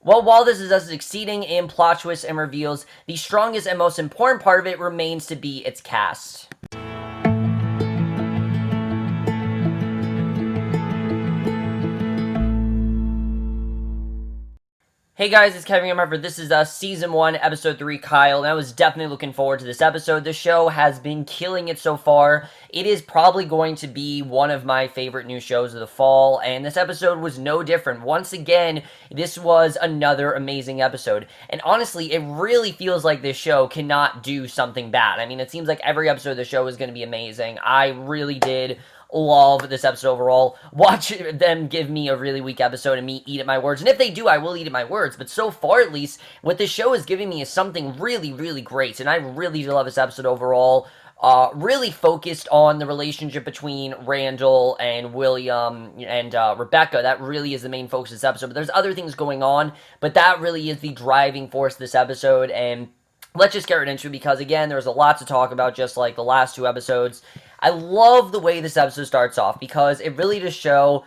Well, while this is us succeeding in plot twists and reveals, the strongest and most important part of it remains to be its cast. Hey guys, it's Kevin. Remember, this is Season 1, Episode 3, Kyle, and I was definitely looking forward to this episode. The show has been killing it so far. It is probably going to be one of my favorite new shows of the fall, and this episode was no different. Once again, this was another amazing episode, and honestly, it really feels like this show cannot do something bad. I mean, it seems like every episode of the show is going to be amazing. I really did love this episode overall. Watch them give me a really weak episode and me eat at my words. And if they do, I will eat at my words. But so far, at least, what this show is giving me is something really, really great. And I really do love this episode overall. Really focused on the relationship between Randall and William and Rebecca. That really is the main focus of this episode. But there's other things going on. But that really is the driving force of this episode. And let's just get right into it because, again, there's a lot to talk about, just like the last two episodes. I love the way this episode starts off because it really does show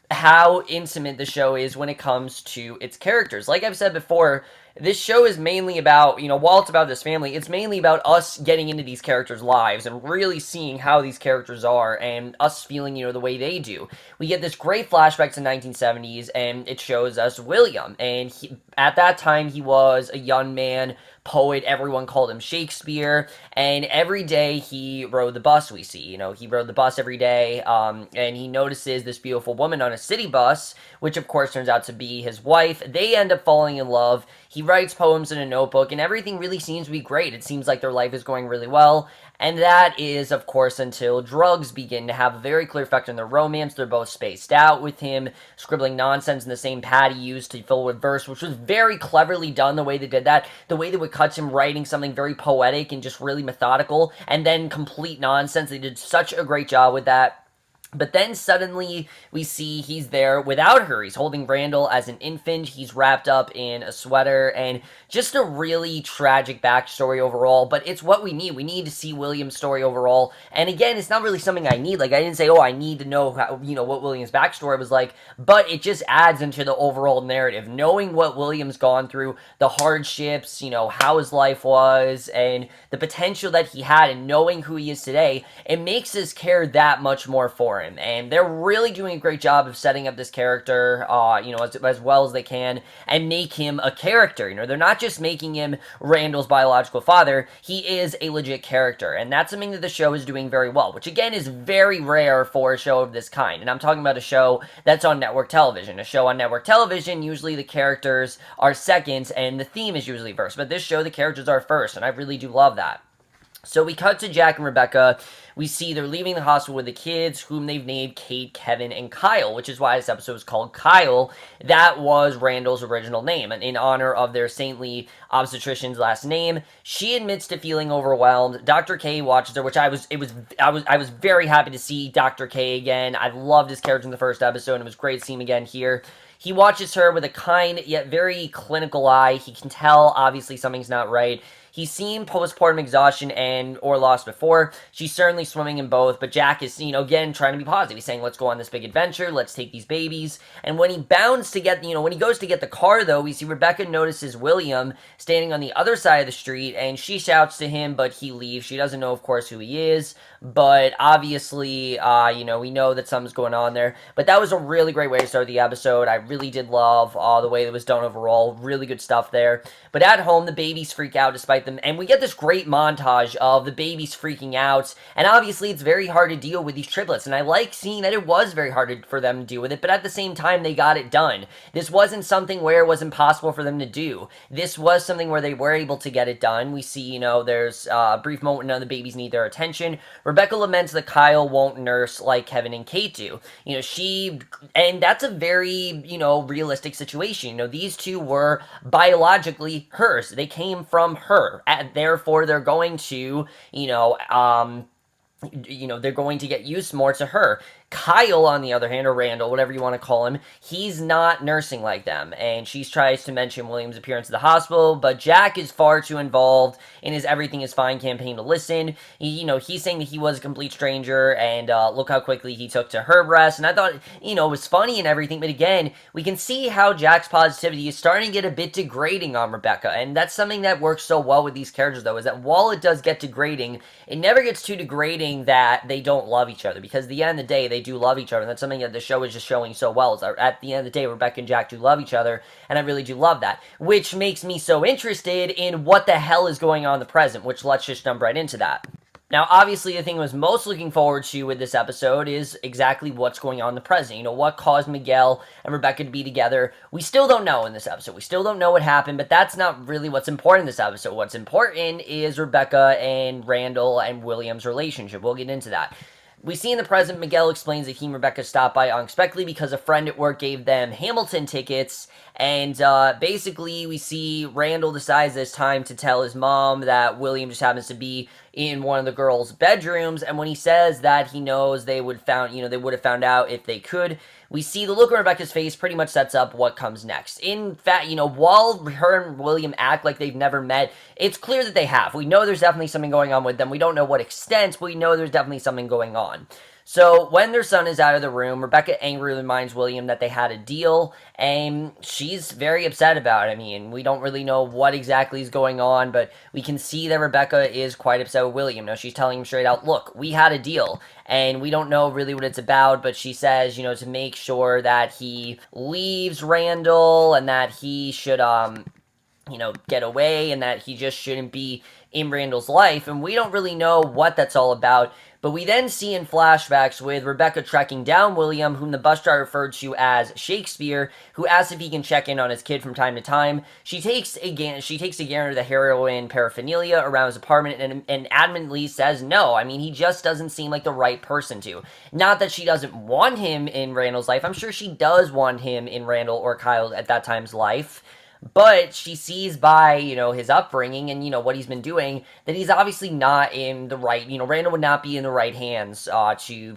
how intimate the show is when it comes to its characters. Like I've said before, this show is mainly about, while it's about this family, it's mainly about us getting into these characters' lives and really seeing how these characters are and us feeling, the way they do. We get this great flashback to 1970s, and it shows us William, and at that time, he was a young man, poet, everyone called him Shakespeare, and every day he rode the bus, we see, he rode the bus every day, and he notices this beautiful woman on a city bus, which of course turns out to be his wife. They end up falling in love. He writes poems in a notebook, and everything really seems to be great. It seems like their life is going really well, and that is, of course, until drugs begin to have a very clear effect on their romance. They're both spaced out, with him scribbling nonsense in the same pad he used to fill with verse, which was very cleverly done, the way they did that. The way they would cut him writing something very poetic and just really methodical, and then complete nonsense. They did such a great job with that. But then suddenly we see he's there without her. He's holding Randall as an infant. He's wrapped up in a sweater, and just a really tragic backstory overall. But it's what we need. We need to see William's story overall. And again, it's not really something I need. Like, I didn't say, oh, I need to know how, what William's backstory was like. But it just adds into the overall narrative. Knowing what William's gone through, the hardships, how his life was, and the potential that he had, and knowing who he is today, it makes us care that much more for him. And they're really doing a great job of setting up this character, as well as they can, and make him a character. They're not just making him Randall's biological father. He is a legit character, and that's something that the show is doing very well, which again is very rare for a show of this kind. And I'm talking about a show that's on network television. A show on network television, usually the characters are second, and the theme is usually first. But this show, the characters are first, and I really do love that. So we cut to Jack and Rebecca. We see they're leaving the hospital with the kids, whom they've named Kate, Kevin, and Kyle, which is why this episode is called Kyle. That was Randall's original name, and in honor of their saintly obstetrician's last name. She admits to feeling overwhelmed. Dr. K watches her, which I was very happy to see Dr. K again. I loved his character in the first episode, and it was great to see him again here. He watches her with a kind yet very clinical eye. He can tell, obviously, something's not right. He's seen postpartum exhaustion and or loss before. She's certainly swimming in both, but Jack is, again, trying to be positive. He's saying, let's go on this big adventure. Let's take these babies. And when he bounds to get, when he goes to get the car, though, we see Rebecca notices William standing on the other side of the street, and she shouts to him, but he leaves. She doesn't know, of course, who he is, but obviously, we know that something's going on there. But that was a really great way to start the episode. I really did love the way it was done overall. Really good stuff there. But at home, the babies freak out despite them, and we get this great montage of the babies freaking out, and obviously it's very hard to deal with these triplets, and I like seeing that it was very hard for them to deal with it, but at the same time, they got it done. This wasn't something where it was impossible for them to do. This was something where they were able to get it done. We see, there's a brief moment when none of the babies need their attention. Rebecca laments that Kyle won't nurse like Kevin and Kate do. And that's a very, realistic situation. These two were biologically hers. They came from her. Therefore, they're going to, they're going to get used more to her. Kyle, on the other hand, or Randall, whatever you want to call him, he's not nursing like them, and she tries to mention William's appearance at the hospital, but Jack is far too involved in his Everything is Fine campaign to listen. He's saying that he was a complete stranger, and look how quickly he took to her breast, and I thought, it was funny and everything, but again, we can see how Jack's positivity is starting to get a bit degrading on Rebecca, and that's something that works so well with these characters, though, is that while it does get degrading, it never gets too degrading that they don't love each other, because at the end of the day, they do love each other, and that's something that the show is just showing so well, is that at the end of the day, Rebecca and Jack do love each other, and I really do love that, which makes me so interested in what the hell is going on in the present, which let's just jump right into that. Now, obviously, the thing I was most looking forward to with this episode is exactly what's going on in the present. What caused Miguel and Rebecca to be together. We still don't know in this episode. We still don't know what happened, but that's not really what's important in this episode. What's important is Rebecca and Randall and William's relationship. We'll get into that. We see in the present, Miguel explains that he and Rebecca stopped by unexpectedly because a friend at work gave them Hamilton tickets, and basically we see Randall decides it's time to tell his mom that William just happens to be in one of the girls' bedrooms, and when he says that he knows they would have found out if they could, we see the look on Rebecca's face pretty much sets up what comes next. In fact, while her and William act like they've never met, it's clear that they have. We know there's definitely something going on with them. We don't know what extent, but we know there's definitely something going on. So when their son is out of the room, Rebecca angrily reminds William that they had a deal, and she's very upset about it. I mean, we don't really know what exactly is going on, but we can see that Rebecca is quite upset with William. Now, she's telling him straight out, look, we had a deal, and we don't know really what it's about, but she says, to make sure that he leaves Randall, and that he should, get away, and that he just shouldn't be in Randall's life, and we don't really know what that's all about. But we then see in flashbacks with Rebecca tracking down William, whom the bus driver referred to as Shakespeare, who asks if he can check in on his kid from time to time. She takes again the heroin paraphernalia around his apartment and adamantly says no. I mean, he just doesn't seem like the right person to. Not that she doesn't want him in Randall's life. I'm sure she does want him in Randall or Kyle at that time's life. But she sees by, his upbringing and, what he's been doing, that he's obviously not in the right, Randall would not be in the right hands to,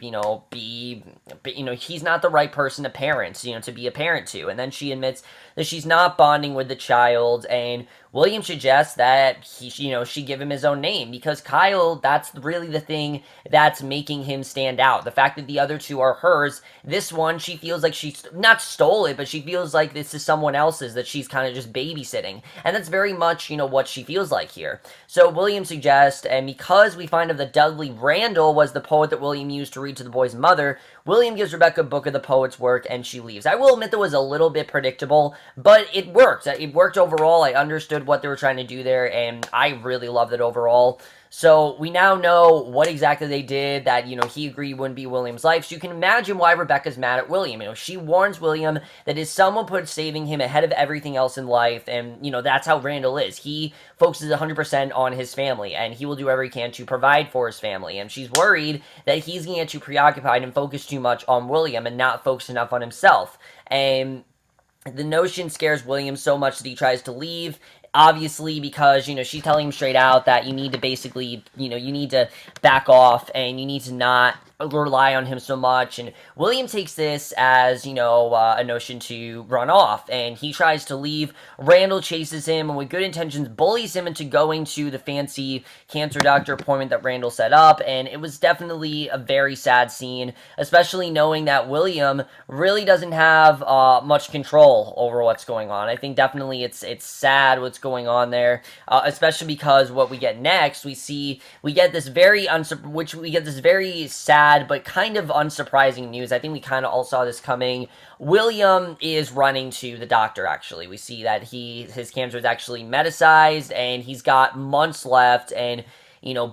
he's not the right person to parent, to be a parent to. And then she admits that she's not bonding with the child, and William suggests that she give him his own name, because Kyle, that's really the thing that's making him stand out. The fact that the other two are hers, this one, she feels like she not stole it, but she feels like this is someone else's that she's kind of just babysitting. And that's very much, what she feels like here. So William suggests, and because we find out that Dudley Randall was the poet that William used to read to the boy's mother, William gives Rebecca a book of the poet's work, and she leaves. I will admit that was a little bit predictable, but it worked. It worked overall. I understood what they were trying to do there, and I really loved it overall. So we now know what exactly they did, that, he agreed wouldn't be William's life. So you can imagine why Rebecca's mad at William. She warns William that his son will put saving him ahead of everything else in life, and, that's how Randall is. He focuses 100% on his family, and he will do whatever he can to provide for his family. And she's worried that he's going to get too preoccupied and focus too much on William and not focus enough on himself. And the notion scares William so much that he tries to leave, obviously, because, she's telling him straight out that you need to basically, you need to back off, and you need to not rely on him so much. And William takes this as, a notion to run off, and he tries to leave. Randall chases him, and with good intentions bullies him into going to the fancy cancer doctor appointment that Randall set up, and it was definitely a very sad scene, especially knowing that William really doesn't have much control over what's going on. I think definitely it's sad what's going on there, especially because what we get next, we get this very sad but kind of unsurprising news. I think we kind of all saw this coming. William is running to the doctor, actually. We see that his cancer is actually metastasized, and he's got months left, and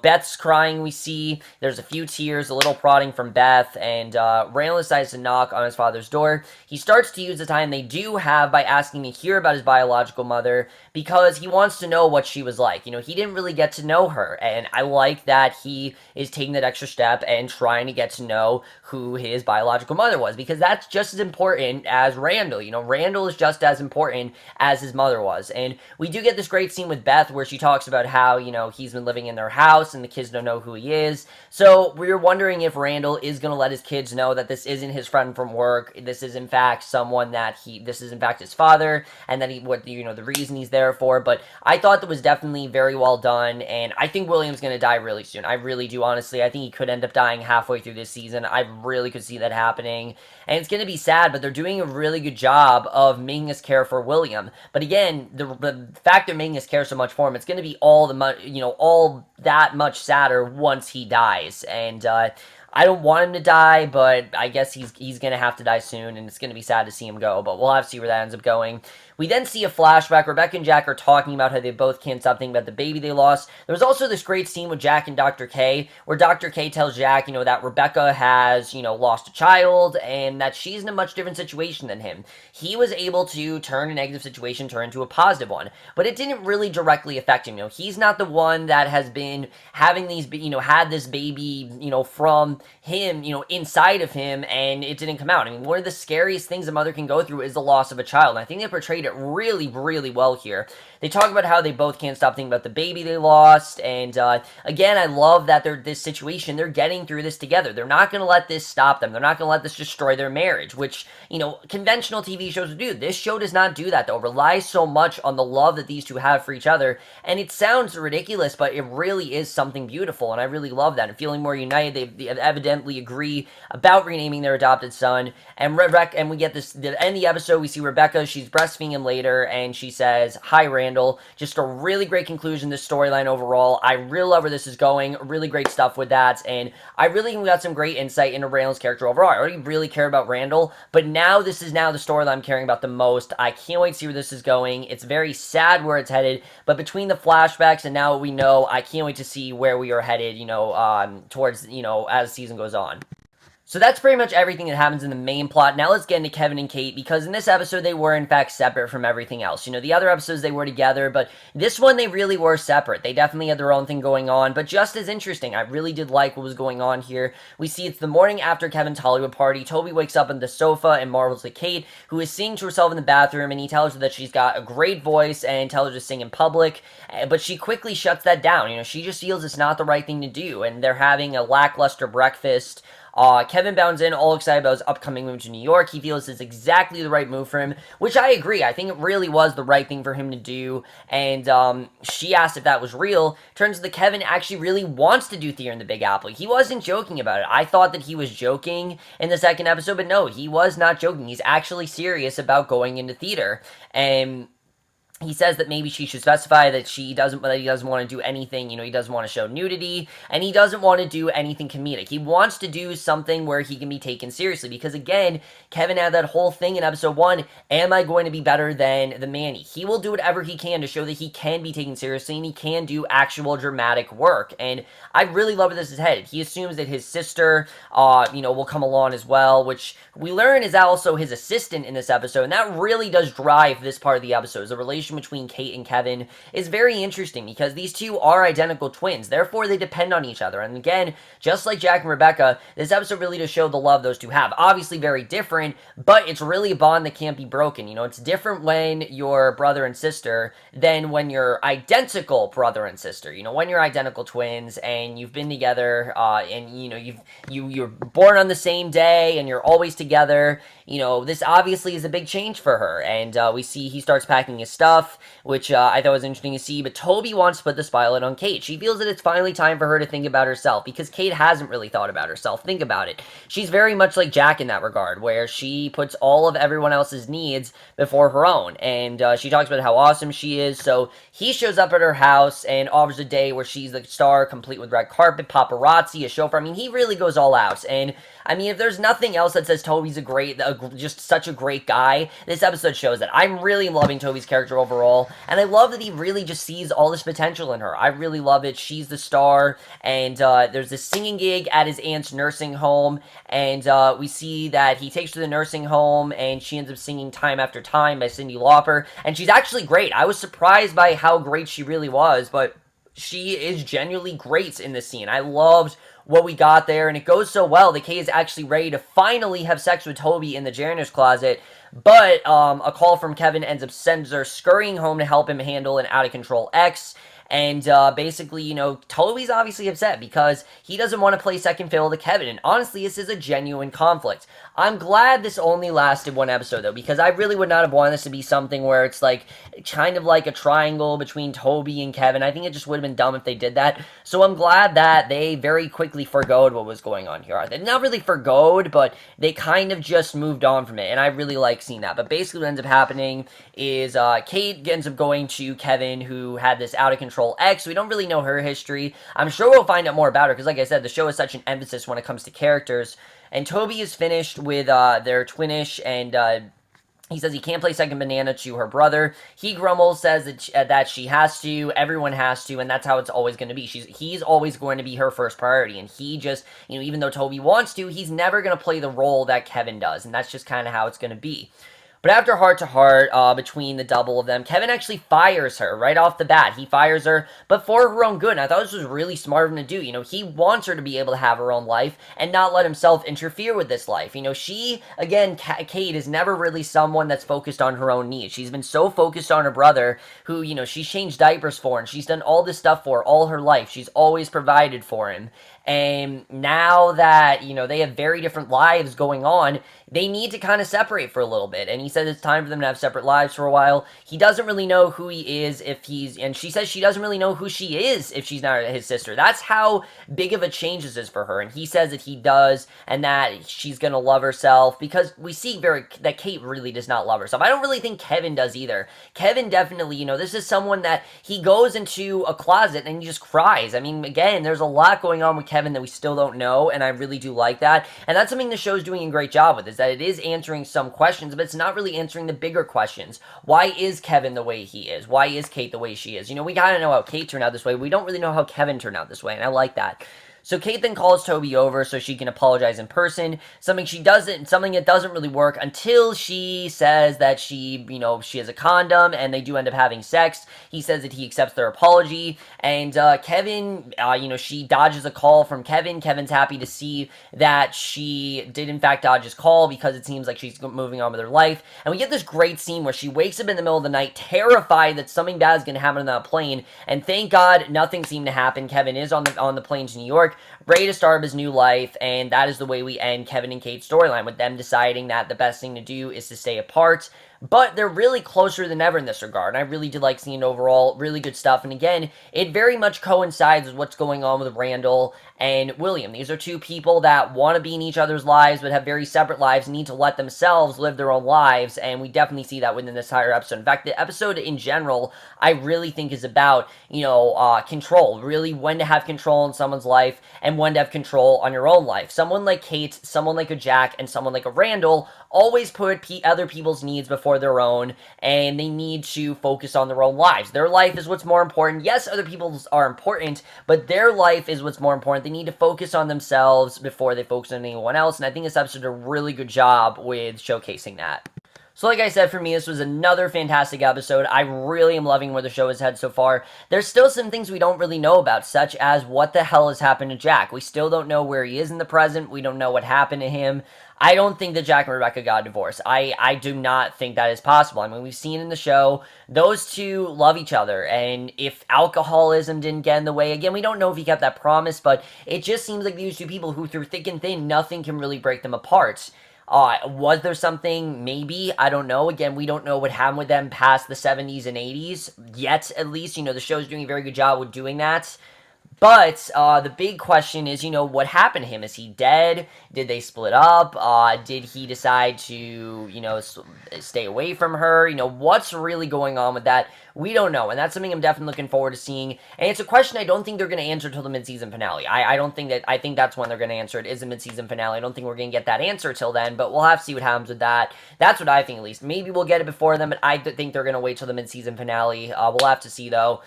Beth's crying, we see. There's a few tears, a little prodding from Beth, and Randall decides to knock on his father's door. He starts to use the time they do have by asking to hear about his biological mother, because he wants to know what she was like. He didn't really get to know her, and I like that he is taking that extra step and trying to get to know who his biological mother was, because that's just as important as Randall. Randall is just as important as his mother was. And we do get this great scene with Beth where she talks about how, he's been living in their house, and the kids don't know who he is. So we were wondering if Randall is going to let his kids know that this isn't his friend from work. This is in fact someone that this is in fact his father, and that the reason he's there for. But I thought that was definitely very well done, and I think William's going to die really soon. I really do, honestly. I think he could end up dying halfway through this season. I really could see that happening, and it's going to be sad, but they're doing a really good job of making us care for William. But again, the fact they're making us care so much for him, it's going to be all that much sadder once he dies. And I don't want him to die, but I guess he's going to have to die soon, and it's going to be sad to see him go, but we'll have to see where that ends up going. We then see a flashback. Rebecca and Jack are talking about how they both can't stop thinking about the baby they lost. There was also this great scene with Jack and Dr. K, where Dr. K tells Jack, that Rebecca has, lost a child, and that she's in a much different situation than him. He was able to turn a negative situation, turn into a positive one, but it didn't really directly affect him. He's not the one that has been having these, had this baby, from him, inside of him, and it didn't come out. I mean, one of the scariest things a mother can go through is the loss of a child, and I think they portrayed it really, really well here. They talk about how they both can't stop thinking about the baby they lost, and again, I love that this situation, they're getting through this together. They're not going to let this stop them. They're not going to let this destroy their marriage, which, conventional TV shows do. This show does not do that, though. It relies so much on the love that these two have for each other, and it sounds ridiculous, but it really is something beautiful, and I really love that. And feeling more united, they evidently agree about renaming their adopted son, and we get this, the end of the episode, we see Rebecca, she's breastfeeding him later, and she says, "Hi, Randall." Just a really great conclusion to this storyline overall. I really love where this is going. Really great stuff with that, and I really think we got some great insight into Randall's character overall. I already really care about Randall, but now this is the storyline I'm caring about the most. I can't wait to see where this is going. It's very sad where it's headed, but between the flashbacks and now what we know, I can't wait to see where we are headed, towards, as the season goes on. So that's pretty much everything that happens in the main plot. Now let's get into Kevin and Kate, because in this episode they were in fact separate from everything else. The other episodes they were together, but this one they really were separate. They definitely had their own thing going on, but just as interesting. I really did like what was going on here. We see it's the morning after Kevin's Hollywood party. Toby wakes up on the sofa and marvels at Kate, who is singing to herself in the bathroom, and he tells her that she's got a great voice and tells her to sing in public, but she quickly shuts that down. She just feels it's not the right thing to do, and they're having a lackluster breakfast. Kevin bounds in, all excited about his upcoming move to New York. He feels it's exactly the right move for him, which I agree. I think it really was the right thing for him to do, and she asked if that was real. Turns out that Kevin actually really wants to do theater in the Big Apple. He wasn't joking about it. I thought that he was joking in the second episode, but no, he was not joking. He's actually serious about going into theater, and he says that maybe she should specify that he doesn't want to do anything, he doesn't want to show nudity, and he doesn't want to do anything comedic. He wants to do something where he can be taken seriously, because again, Kevin had that whole thing in episode 1, am I going to be better than the Manny? He will do whatever he can to show that he can be taken seriously, and he can do actual dramatic work, and I really love where this is headed. He assumes that his sister, will come along as well, which we learn is also his assistant in this episode, and that really does drive this part of the episode. The relation between Kate and Kevin is very interesting, because these two are identical twins, therefore they depend on each other, and again, just like Jack and Rebecca, this episode really does show the love those two have. Obviously very different, but it's really a bond that can't be broken. It's different when you're brother and sister than when you're identical brother and sister. When you're identical twins and you've been together, and you're born on the same day and you're always together, this obviously is a big change for her, and we see he starts packing his stuff, which I thought was interesting to see, but Toby wants to put the spotlight on Kate. She feels that it's finally time for her to think about herself, because Kate hasn't really thought about herself. Think about it. She's very much like Jack in that regard, where she puts all of everyone else's needs before her own, and she talks about how awesome she is, so he shows up at her house and offers a day where she's the star, complete with red carpet, paparazzi, a chauffeur. I mean, he really goes all out, and I mean, if there's nothing else that says Toby's just such a great guy, this episode shows that. I'm really loving Toby's character overall, and I love that he really just sees all this potential in her. I really love it. She's the star, and there's this singing gig at his aunt's nursing home, and we see that he takes her to the nursing home, and she ends up singing Time After Time by Cyndi Lauper, and she's actually great. I was surprised by how great she really was, but she is genuinely great in this scene. I loved what we got there, and it goes so well that Kay is actually ready to finally have sex with Toby in the janitor's closet, but a call from Kevin ends up sends her scurrying home to help him handle an out-of-control ex, And basically, Toby's obviously upset because he doesn't want to play second fiddle to Kevin. And honestly, this is a genuine conflict. I'm glad this only lasted one episode, though, because I really would not have wanted this to be something where it's like kind of like a triangle between Toby and Kevin. I think it just would have been dumb if they did that. So I'm glad that they very quickly forgoed what was going on here. They not really forgoed, but they kind of just moved on from it, and I really like seeing that. But basically what ends up happening is Kate ends up going to Kevin, who had this out-of-control ex. We don't really know her history. I'm sure we'll find out more about her, because like I said, the show has such an emphasis when it comes to characters. And Toby is finished with their twinish, and he says he can't play second banana to her brother. He grumbles, says that she has to, everyone has to, and that's how it's always going to be. He's always going to be her first priority, and he just, even though Toby wants to, he's never going to play the role that Kevin does, and that's just kind of how it's going to be. But after heart-to-heart between the double of them, Kevin actually fires her right off the bat. He fires her, but for her own good, and I thought this was really smart of him to do. He wants her to be able to have her own life and not let himself interfere with this life. She, again, Kate is never really someone that's focused on her own needs. She's been so focused on her brother, who, she's changed diapers for, and she's done all this stuff for all her life. She's always provided for him. And now that, they have very different lives going on, they need to kind of separate for a little bit. And he said it's time for them to have separate lives for a while. He doesn't really know who he is and she says she doesn't really know who she is if she's not his sister. That's how big of a change this is for her. And he says that he does, and that she's going to love herself, because we see that Kate really does not love herself. I don't really think Kevin does either. Kevin definitely, this is someone that he goes into a closet and he just cries. I mean, again, there's a lot going on with Kevin that we still don't know, and I really do like that. And that's something the show's doing a great job with, is that it is answering some questions, but it's not really answering the bigger questions. Why is Kevin the way he is? Why is Kate the way she is? We kind of know how Kate turned out this way. We don't really know how Kevin turned out this way, and I like that. So Kate then calls Toby over so she can apologize in person, something that doesn't really work until she says that she has a condom, and they do end up having sex. He says that he accepts their apology, and Kevin, she dodges a call from Kevin. Kevin's happy to see that she did in fact dodge his call, because it seems like she's moving on with her life. And we get this great scene where she wakes up in the middle of the night, terrified that something bad is going to happen on that plane, and thank God nothing seemed to happen. Kevin is on the plane to New York, ready to start his new life, and that is the way we end Kevin and Kate's storyline, with them deciding that the best thing to do is to stay apart. But they're really closer than ever in this regard, and I really did like seeing it overall. Really good stuff, and again, it very much coincides with what's going on with Randall and William. These are two people that want to be in each other's lives, but have very separate lives, and need to let themselves live their own lives, and we definitely see that within this entire episode. In fact, the episode in general, I really think is about, control. Really, when to have control in someone's life, and when to have control on your own life. Someone like Kate, someone like a Jack, and someone like a Randall always put other people's needs before their own, and they need to focus on their own lives. Their life is what's more important. Yes, other people's are important, but their life is what's more important. They need to focus on themselves before they focus on anyone else, and I think this episode did a really good job with showcasing that. So like I said, for me, this was another fantastic episode. I really am loving where the show has headed so far. There's still some things we don't really know about, such as what the hell has happened to Jack. We still don't know where he is in the present. We don't know what happened to him. I don't think that Jack and Rebecca got a divorce. I do not think that is possible. I mean, we've seen in the show, those two love each other, and if alcoholism didn't get in the way, again, we don't know if he kept that promise, but it just seems like these two people who, through thick and thin, nothing can really break them apart. Was there something? Maybe. I don't know. Again, we don't know what happened with them past the 70s and 80s, yet, at least. The show's doing a very good job with doing that. But the big question is, what happened to him? Is he dead? Did they split up? Did he decide to, stay away from her? What's really going on with that? We don't know, and that's something I'm definitely looking forward to seeing. And it's a question I don't think they're going to answer till the mid-season finale. I think that's when they're going to answer it, is the mid-season finale. I don't think we're going to get that answer till then, but we'll have to see what happens with that. That's what I think, at least. Maybe we'll get it before then, but I think they're going to wait till the mid-season finale. We'll have to see, though.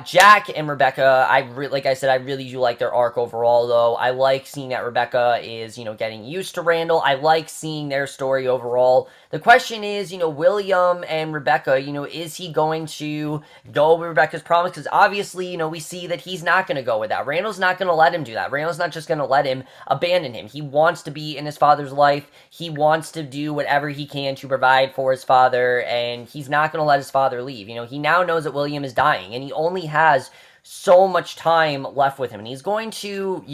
Jack and Rebecca, like I said, I really do like their arc overall, though. I like seeing that Rebecca is, getting used to Randall. I like seeing their story overall. The question is, William and Rebecca, is he going to go with Rebecca's promise? Because obviously, we see that he's not going to go with that. Randall's not going to let him do that. Randall's not just going to let him abandon him. He wants to be in his father's life. He wants to do whatever he can to provide for his father, and he's not going to let his father leave. He now knows that William is dying, and he only has so much time left with him, and he's going to,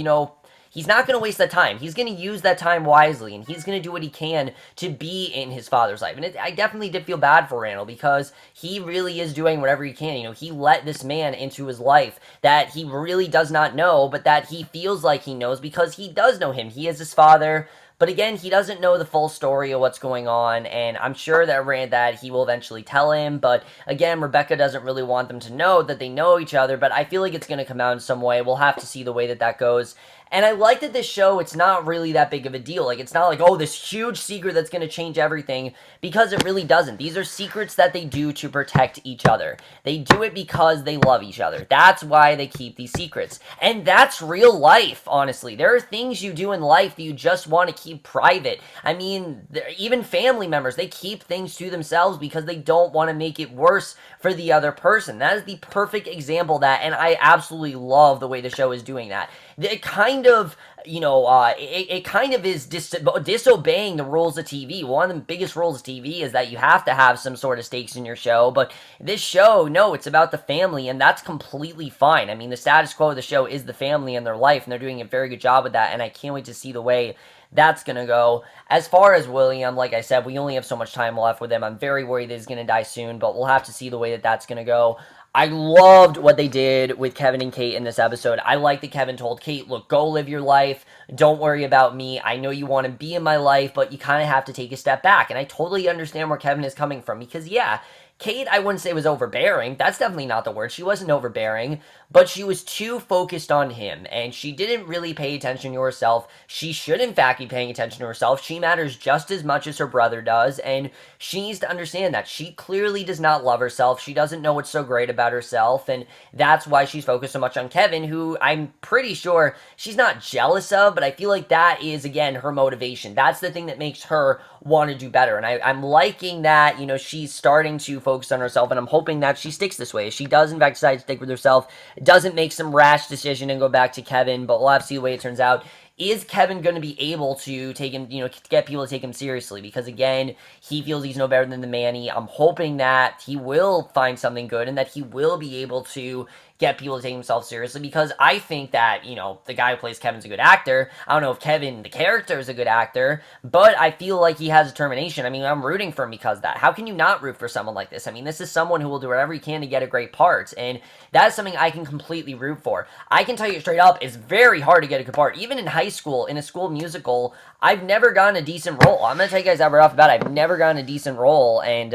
he's not going to waste that time. He's going to use that time wisely, and he's going to do what he can to be in his father's life. And I definitely did feel bad for Randall, because he really is doing whatever he can. He let this man into his life that he really does not know, but that he feels like he knows, because he does know him. He is his father. But again, he doesn't know the full story of what's going on, and I'm sure that he will eventually tell him. But again, Rebecca doesn't really want them to know that they know each other, but I feel like it's going to come out in some way. We'll have to see the way that goes. And I like that this show, it's not really that big of a deal. Like, it's not like, oh, this huge secret that's going to change everything, because it really doesn't. These are secrets that they do to protect each other. They do it because they love each other. That's why they keep these secrets. And that's real life, honestly. There are things you do in life that you just want to keep private. I mean, even family members, they keep things to themselves because they don't want to make it worse for the other person. That is the perfect example of that, and I absolutely love the way the show is doing that. It kind of, it kind of is disobeying the rules of TV. One of the biggest rules of TV is that you have to have some sort of stakes in your show, but this show, no, it's about the family, and that's completely fine. I mean, the status quo of the show is the family and their life, and they're doing a very good job with that, and I can't wait to see the way that's gonna go. As far as William, like I said, we only have so much time left with him. I'm very worried that he's gonna die soon, but we'll have to see the way that that's gonna go. I loved what they did with Kevin and Kate in this episode. I like that Kevin told Kate, look, go live your life. Don't worry about me. I know you want to be in my life, but you kind of have to take a step back. And I totally understand where Kevin is coming from, because, yeah, Kate, I wouldn't say was overbearing. That's definitely not the word. She wasn't overbearing, but she was too focused on him, and she didn't really pay attention to herself. She should, in fact, be paying attention to herself. She matters just as much as her brother does, and she needs to understand that. She clearly does not love herself. She doesn't know what's so great about herself, and that's why she's focused so much on Kevin, who I'm pretty sure she's not jealous of, but I feel like that is, again, her motivation. That's the thing that makes her want to do better, and I'm liking that, she's starting to focus on herself, and I'm hoping that she sticks this way. If she does, in fact, decide to stick with herself, doesn't make some rash decision and go back to Kevin, but we'll have to see the way it turns out. Is Kevin going to be able to take him, get people to take him seriously? Because again, he feels he's no better than the Manny. I'm hoping that he will find something good and that he will be able to get people to take himself seriously, because I think that, the guy who plays Kevin's a good actor. I don't know if Kevin, the character, is a good actor, but I feel like he has determination. I mean, I'm rooting for him because of that. How can you not root for someone like this? I mean, this is someone who will do whatever he can to get a great part, and that is something I can completely root for. I can tell you straight up, it's very hard to get a good part. Even in high school, in a school musical, I've never gotten a decent role. I'm going to tell you guys that right off the bat. I've never gotten a decent role, and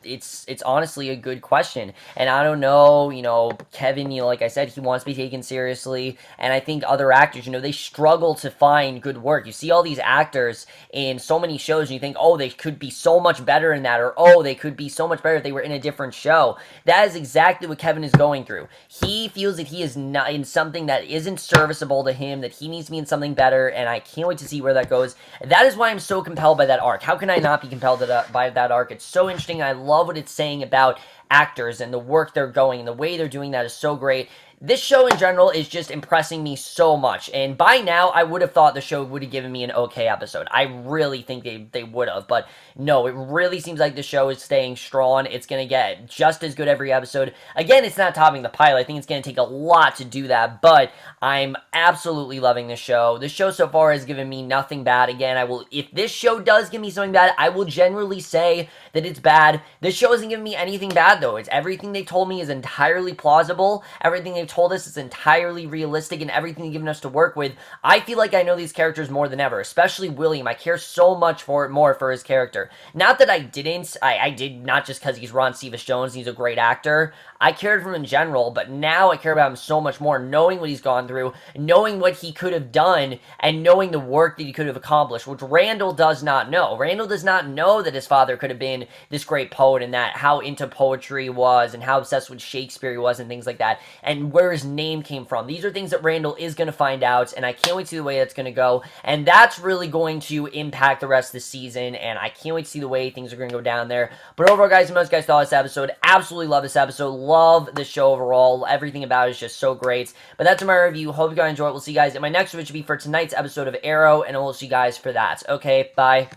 it's honestly a good question. And I don't know, Kevin, like I said, he wants to be taken seriously, and I think other actors, they struggle to find good work. You see all these actors in so many shows, and you think, oh, they could be so much better in that, or oh, they could be so much better if they were in a different show. That is exactly what Kevin is going through. He feels that he is not in something that isn't serviceable to him, that he needs to be in something better, and I can't wait to see where that goes. That is why I'm so compelled by that arc. How can I not be compelled by that arc? It's so interesting, and I love what it's saying about actors and the work they're going, and the way they're doing that is so great. This show in general is just impressing me so much, and by now I would have thought the show would have given me an okay episode. I really think they would have, but no, it really seems like the show is staying strong. It's going to get just as good every episode. Again, it's not topping the pilot. I think it's going to take a lot to do that, but I'm absolutely loving this show. The show so far has given me nothing bad. Again, if this show does give me something bad, I will generally say that it's bad. This show hasn't given me anything bad, though. It's everything they told me is entirely plausible. Everything they've told us is entirely realistic, and everything they've given us to work with. I feel like I know these characters more than ever, especially William. I care so much more for his character. Not that I didn't. I did, not just because he's Ron Stevens Jones, he's a great actor. I cared for him in general, but now I care about him so much more, knowing what he's gone through, knowing what he could have done, and knowing the work that he could have accomplished, which Randall does not know. Randall does not know that his father could have been this great poet, and that how into poetry he was, and how obsessed with Shakespeare he was, and things like that. And where his name came from. These are things that Randall is going to find out, and I can't wait to see the way that's going to go, and that's really going to impact the rest of the season, and I can't wait to see the way things are going to go down there. But overall, guys, most guys thought this episode. Absolutely love this episode. Love the show overall. Everything about it is just so great. But that's my review. Hope you guys enjoy it. We'll see you guys in my next video, which will be for tonight's episode of Arrow, and we'll see you guys for that. Okay, bye.